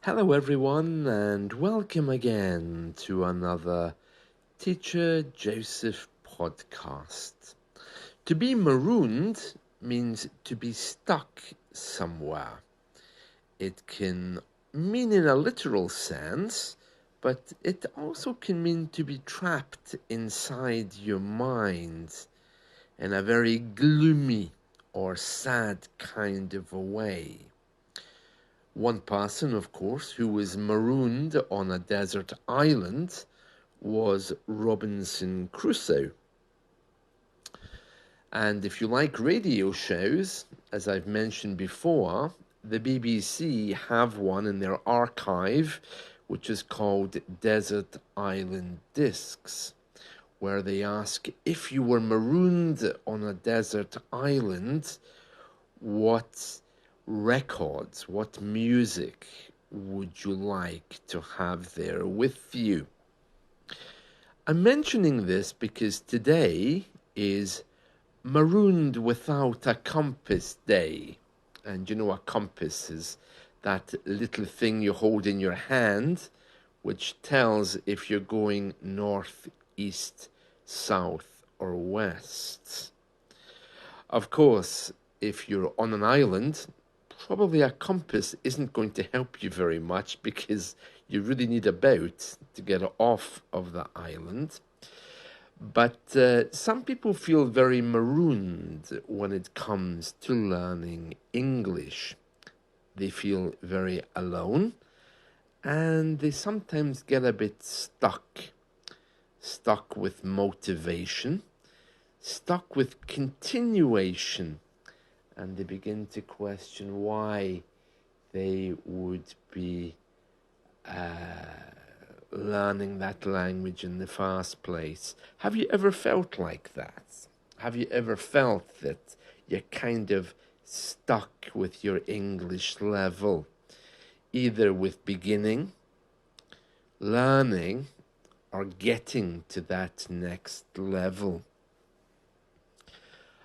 Hello, everyone, and welcome again to another Teacher Joseph podcast. To be marooned means to be stuck somewhere. It can mean in a literal sense, but it also can mean to be trapped inside your mind in a very gloomy or sad kind of a way. One person, of course, who was marooned on a desert island was Robinson Crusoe. And if you like radio shows, as I've mentioned before, the BBC have one in their archive, which is called Desert Island Discs, where they ask if you were marooned on a desert island, what records, what music would you like to have there with you? I'm mentioning this because today is Marooned Without a Compass Day. And you know, a compass is that little thing you hold in your hand, which tells if you're going north, east, south, or west. Of course, if you're on an island, probably a compass isn't going to help you very much because you really need a boat to get off of the island. But some people feel very marooned when it comes to learning English. They feel very alone and they sometimes get a bit stuck with motivation, stuck with continuation, and they begin to question why they would be learning that language in the first place. Have you ever felt like that? Have you ever felt that you're kind of stuck with your English level, either with beginning, learning, or getting to that next level?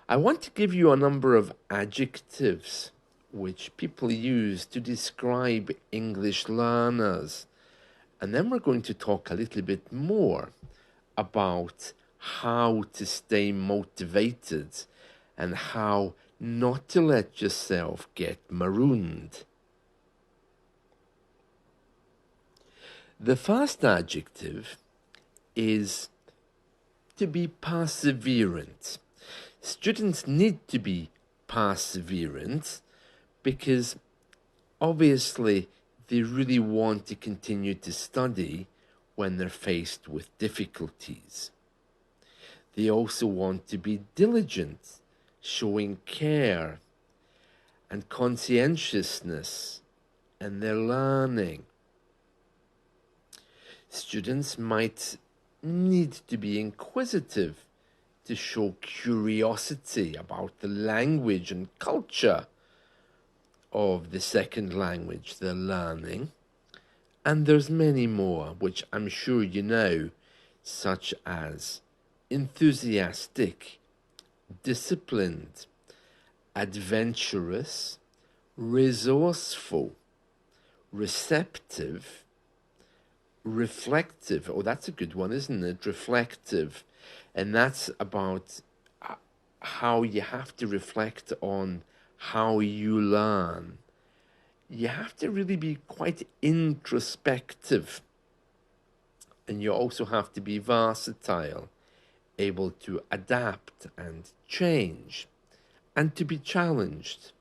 I want to give you a number of adjectives which people use to describe English learners. And then we're going to talk a little bit more about how to stay motivated and how not to let yourself get marooned. The first adjective is to be perseverant. Students need to be perseverant because obviously they really want to continue to study when they're faced with difficulties. They also want to be diligent, showing care and conscientiousness in their learning. Students might need to be inquisitive to show curiosity about the language and culture of the second language they're learning. And there's many more, which I'm sure you know, such as enthusiastic, disciplined, adventurous, resourceful, receptive, reflective. Oh, that's a good one, isn't it? Reflective. And that's about how you have to reflect on how you learn. You have to really be quite introspective. And you also have to be versatile, able to adapt and change, and to be challenged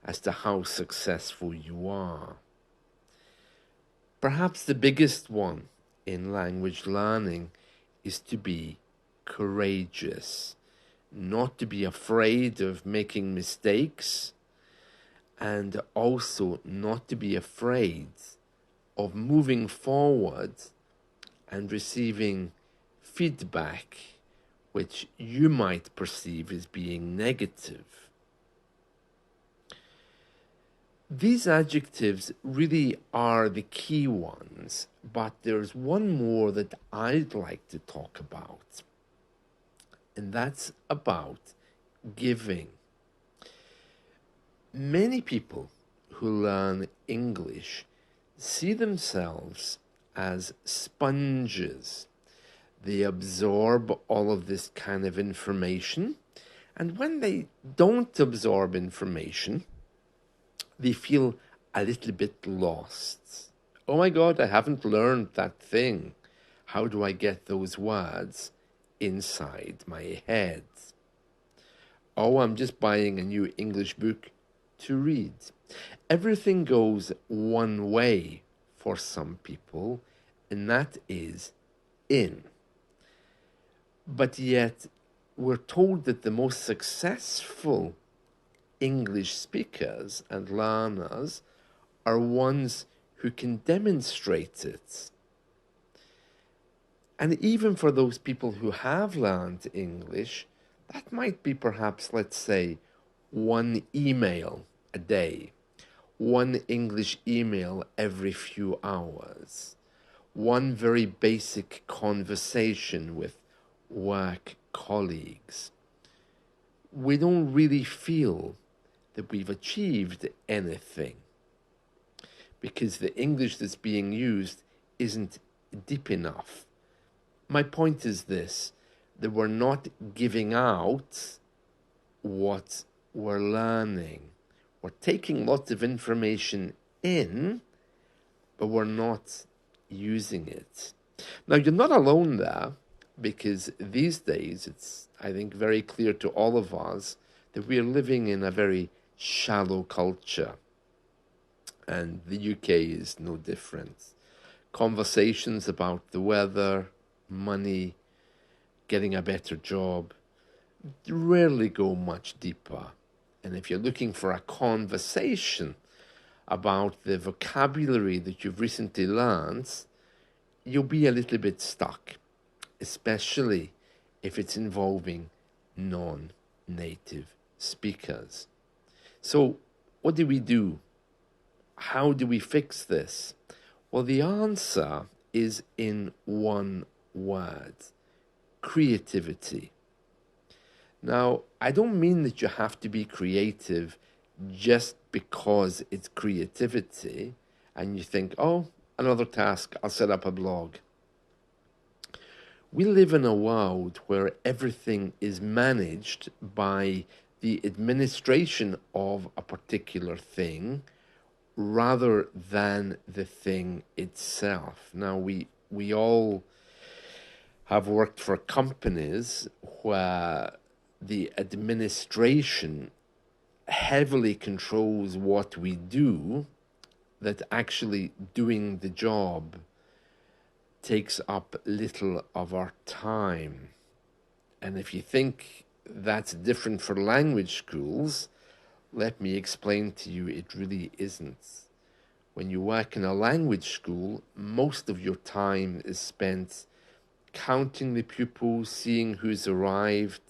as to how successful you are. Perhaps the biggest one in language learning is to be courageous, not to be afraid of making mistakes, and also not to be afraid of moving forward and receiving feedback which you might perceive as being negative. These adjectives really are the key ones, but there's one more that I'd like to talk about, and that's about giving. Many people who learn English see themselves as sponges. They absorb all of this kind of information, and when they don't absorb information, they feel a little bit lost. Oh my God, I haven't learned that thing. How do I get those words inside my head? Oh, I'm just buying a new English book to read. Everything goes one way for some people, and that is in. But yet, we're told that the most successful English speakers and learners are ones who can demonstrate it. And even for those people who have learned English, that might be perhaps, let's say, one email a day, one English email every few hours, one very basic conversation with work colleagues. We don't really feel that we've achieved anything because the English that's being used isn't deep enough. My point is this, that we're not giving out what we're learning. We're taking lots of information in, but we're not using it. Now, you're not alone there, because these days it's, I think, very clear to all of us that we are living in a very shallow culture. And the UK is no different. Conversations about the weather, money, getting a better job, rarely go much deeper. And if you're looking for a conversation about the vocabulary that you've recently learned, you'll be a little bit stuck, especially if it's involving non-native speakers. So what do we do? How do we fix this? Well, the answer is in one word: creativity. Now, I don't mean that you have to be creative just because it's creativity and you think, oh, another task, I'll set up a blog. We live in a world where everything is managed by the administration of a particular thing rather than the thing itself. Now, we all have worked for companies where the administration heavily controls what we do, that actually doing the job takes up little of our time. And if you think that's different for language schools, let me explain to you, it really isn't. When you work in a language school, most of your time is spent counting the pupils, seeing who's arrived.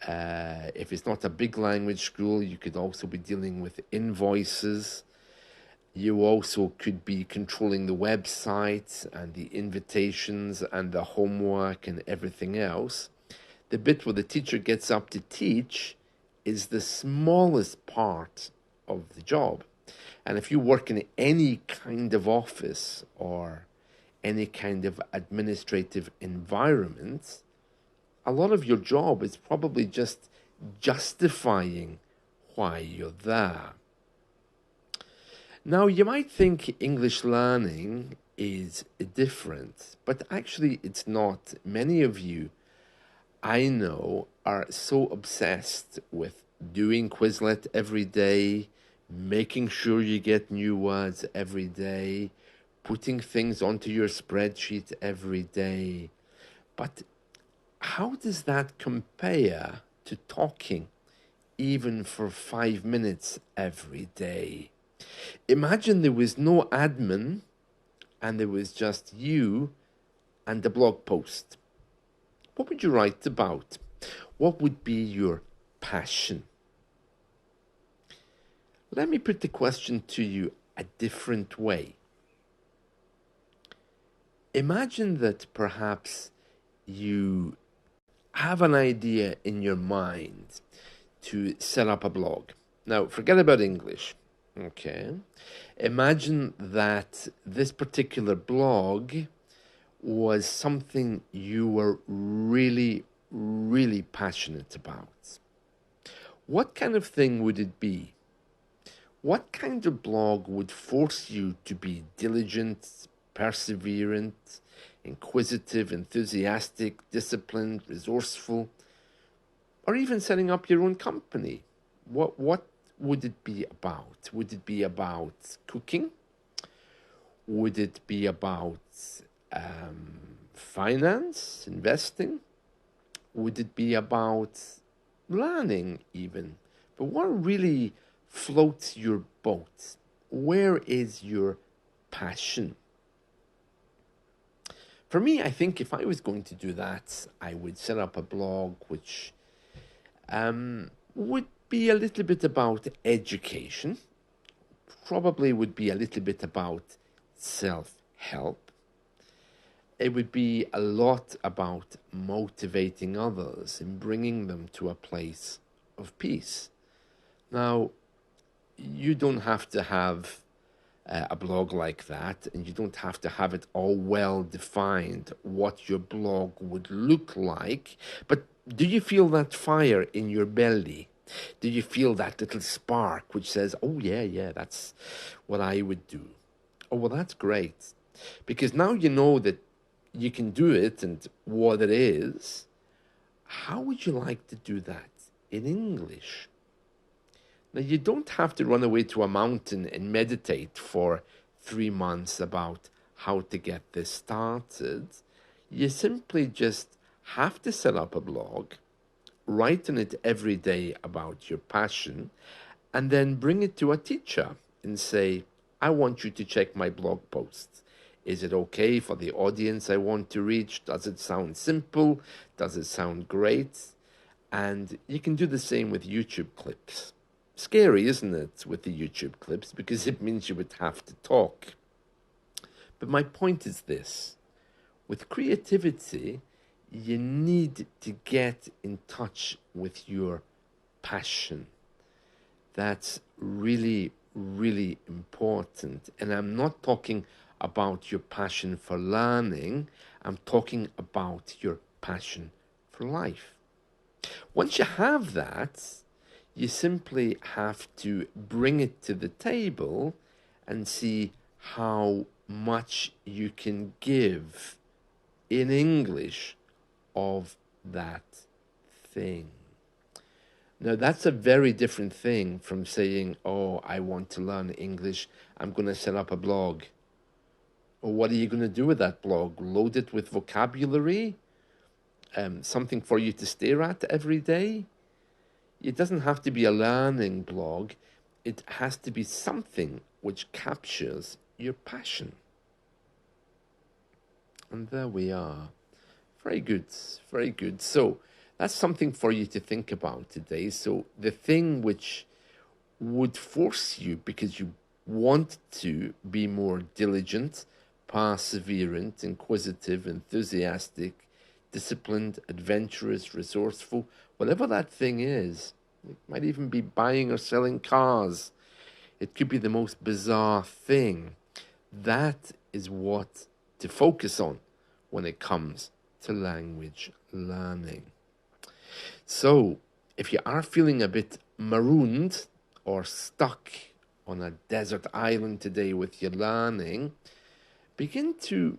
If it's not a big language school, you could also be dealing with invoices. You also could be controlling the website and the invitations and the homework and everything else. The bit where the teacher gets up to teach is the smallest part of the job. And if you work in any kind of office or any kind of administrative environment, a lot of your job is probably just justifying why you're there. Now, you might think English learning is different, but actually it's not. Many of you I know are so obsessed with doing Quizlet every day, making sure you get new words every day, putting things onto your spreadsheet every day. But how does that compare to talking even for 5 minutes every day? Imagine there was no admin and there was just you and the blog post. What would you write about? What would be your passion? Let me put the question to you a different way. Imagine that perhaps you have an idea in your mind to set up a blog. Now, forget about English, Okay. Imagine that this particular blog was something you were really, really passionate about. What kind of thing would it be? What kind of blog would force you to be diligent, perseverant, inquisitive, enthusiastic, disciplined, resourceful, or even setting up your own company? What would it be about? Would it be about cooking? Would it be about finance, investing? Would it be about learning even? But what really floats your boat? Where is your passion? For me, I think if I was going to do that, I would set up a blog which would be a little bit about education, probably would be a little bit about self help. It would be a lot about motivating others and bringing them to a place of peace. Now, you don't have to have a blog like that, and you don't have to have it all well defined what your blog would look like. But do you feel that fire in your belly? Do you feel that little spark which says, oh, yeah, yeah, that's what I would do? Oh, well, that's great. Because now you know that you can do it and what it is. How would you like to do that in English? Now, you don't have to run away to a mountain and meditate for 3 months about how to get this started. You simply just have to set up a blog, write in it every day about your passion, and then bring it to a teacher and say, I want you to check my blog posts. Is it okay for the audience I want to reach? Does it sound simple? Does it sound great? And you can do the same with YouTube clips. Scary, isn't it, with the YouTube clips, because it means you would have to talk. But my point is this. With creativity, you need to get in touch with your passion. That's really, really important. And I'm not talking about your passion for learning. I'm talking about your passion for life. Once you have that, you simply have to bring it to the table and see how much you can give in English of that thing. Now, that's a very different thing from saying, oh, I want to learn English, I'm going to set up a blog. Or what are you going to do with that blog? Load it with vocabulary? Something for you to stare at every day? It doesn't have to be a learning blog. It has to be something which captures your passion. And there we are. Very good, very good. So that's something for you to think about today. So the thing which would force you, because you want to be more diligent, perseverant, inquisitive, enthusiastic, disciplined, adventurous, resourceful, whatever that thing is. It might even be buying or selling cars. It could be the most bizarre thing. That is what to focus on when it comes to language learning. So, if you are feeling a bit marooned or stuck on a desert island today with your learning, begin to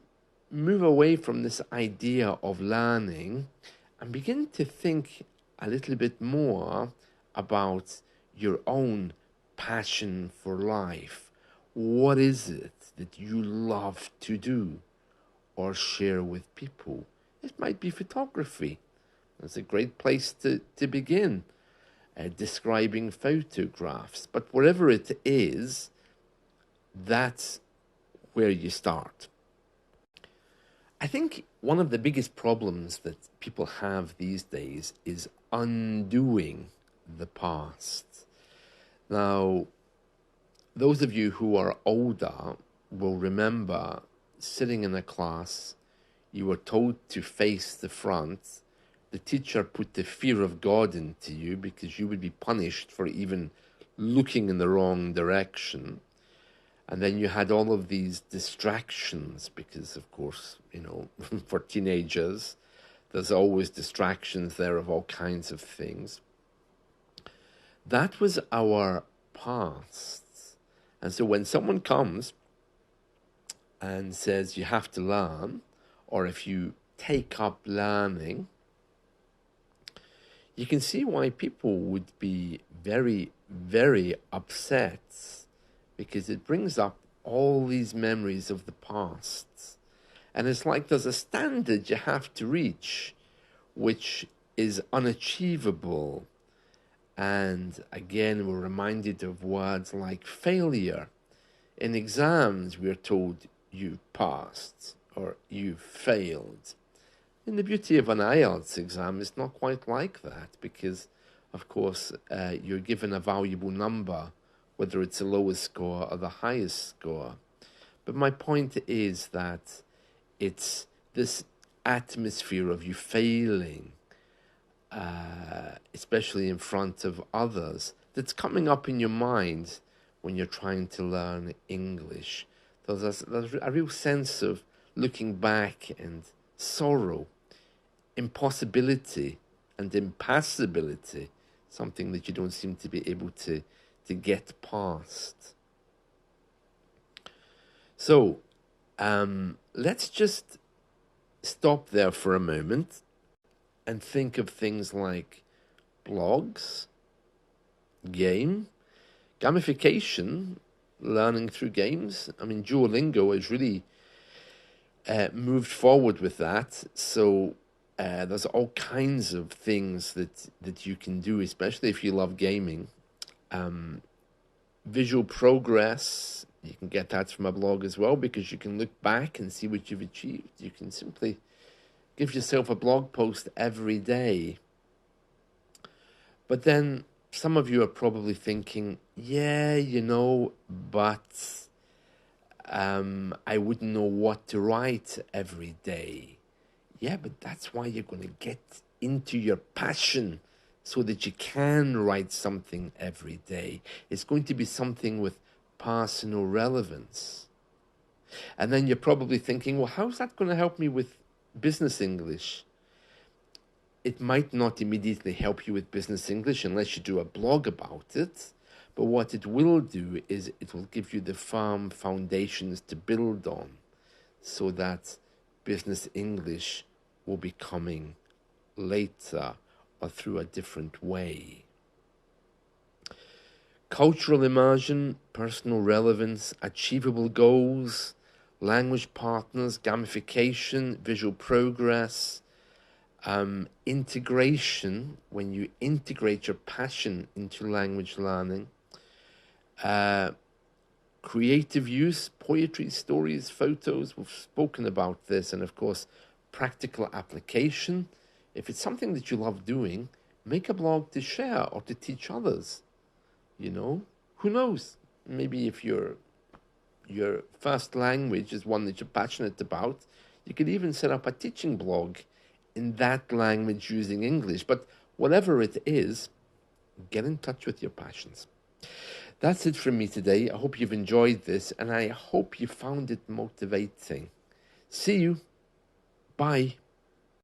move away from this idea of learning and begin to think a little bit more about your own passion for life. What is it that you love to do or share with people? It might be photography. That's a great place to begin, describing photographs. But whatever it is, that's where you start. I think one of the biggest problems that people have these days is undoing the past. Now, those of you who are older will remember sitting in a class, you were told to face the front. The teacher put the fear of God into you because you would be punished for even looking in the wrong direction. And then you had all of these distractions because, of course, for teenagers, there's always distractions there of all kinds of things. That was our past. And so when someone comes and says you have to learn, or if you take up learning, you can see why people would be very, very upset, because it brings up all these memories of the past. And it's like there's a standard you have to reach, which is unachievable. And again, we're reminded of words like failure. In exams, we're told you passed or you failed. And the beauty of an IELTS exam is not quite like that, because, of course, you're given a valuable number, whether it's the lowest score or the highest score. But my point is that it's this atmosphere of you failing, especially in front of others, that's coming up in your mind when you're trying to learn English. There's a real sense of looking back and sorrow, impossibility and impassibility, something that you don't seem to be able to get past. So let's just stop there for a moment and think of things like blogs, gamification, learning through games. I mean, Duolingo has really moved forward with that. So there's all kinds of things that you can do, especially if you love gaming. Visual progress, you can get that from a blog as well, because you can look back and see what you've achieved. You can simply give yourself a blog post every day. But then some of you are probably thinking, yeah, but I wouldn't know what to write every day. Yeah, but that's why you're going to get into your passion, so that you can write something every day. It's going to be something with personal relevance. And then you're probably thinking, well, how's that going to help me with business English? It might not immediately help you with business English unless you do a blog about it. But what it will do is it will give you the firm foundations to build on, so that business English will be coming later or through a different way. Cultural immersion, personal relevance, achievable goals, language partners, gamification, visual progress, integration, when you integrate your passion into language learning, creative use, poetry, stories, photos, we've spoken about this, and of course, practical application. If it's something that you love doing, make a blog to share or to teach others. Who knows? Maybe if your first language is one that you're passionate about, you could even set up a teaching blog in that language using English. But whatever it is, get in touch with your passions. That's it from me today. I hope you've enjoyed this, and I hope you found it motivating. See you. Bye.